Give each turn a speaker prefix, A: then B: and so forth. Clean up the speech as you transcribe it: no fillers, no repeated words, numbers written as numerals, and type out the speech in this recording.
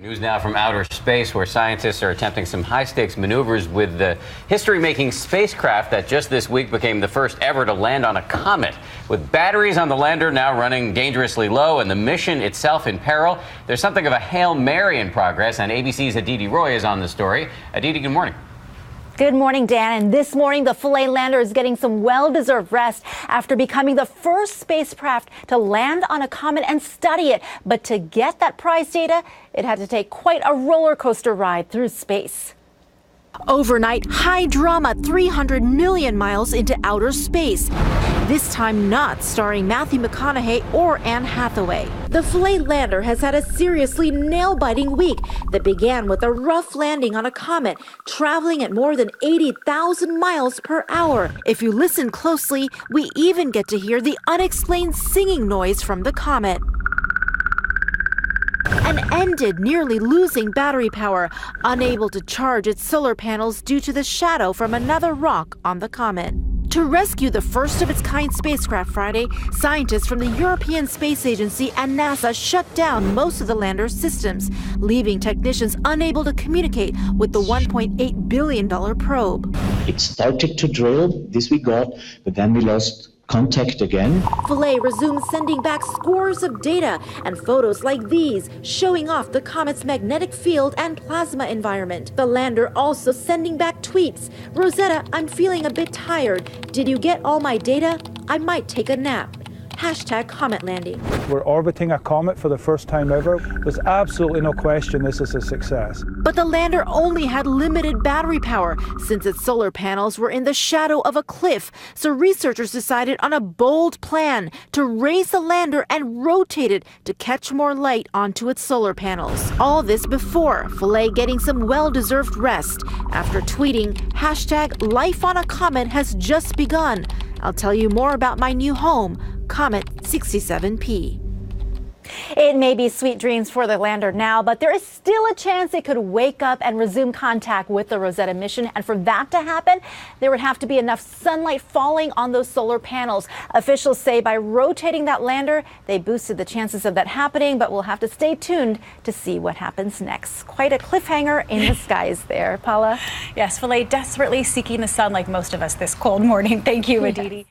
A: News now from outer space, where scientists are attempting some high-stakes maneuvers with the history-making spacecraft that just this week became the first ever to land on a comet. With batteries on the lander now running dangerously low and the mission itself in peril, there's something of a Hail Mary in progress, and ABC's Aditi Roy is on the story. Aditi, good morning.
B: Good morning, Dan. And this morning, the Philae Lander is getting some well-deserved rest after becoming the first spacecraft to land on a comet and study it. But to get that prize data, it had to take quite a roller coaster ride through space. Overnight, high drama 300 million miles into outer space. This time not starring Matthew McConaughey or Anne Hathaway. The Philae Lander has had a seriously nail-biting week that began with a rough landing on a comet, traveling at more than 80,000 miles per hour. If you listen closely, we even get to hear the unexplained singing noise from the comet. And ended nearly losing battery power, unable to charge its solar panels due to the shadow from another rock on the comet. To rescue the first of its kind spacecraft Friday, scientists from the European Space Agency and NASA shut down most of the lander's systems, leaving technicians unable to communicate with the $1.8 billion probe.
C: It started to drill, this we got, but then we lost contact again.
B: Philae resumed sending back scores of data and photos like these, showing off the comet's magnetic field and plasma environment. The lander also sending back tweets. Rosetta, I'm feeling a bit tired. Did you get all my data? I might take a nap. #comet landing.
D: We're orbiting a comet for the first time ever. There's absolutely no question this is a success.
B: But the lander only had limited battery power since its solar panels were in the shadow of a cliff. So researchers decided on a bold plan to raise the lander and rotate it to catch more light onto its solar panels. All this before Philae getting some well-deserved rest after tweeting, #Life on a Comet has just begun. I'll tell you more about my new home, Comet 67P. It may be sweet dreams for the lander now, but there is still a chance it could wake up and resume contact with the Rosetta mission. And for that to happen, there would have to be enough sunlight falling on those solar panels. Officials say by rotating that lander, they boosted the chances of that happening, but we'll have to stay tuned to see what happens next. Quite a cliffhanger in the skies there, Paula.
E: Yes, Philae desperately seeking the sun like most of us this cold morning. Thank you, Aditi.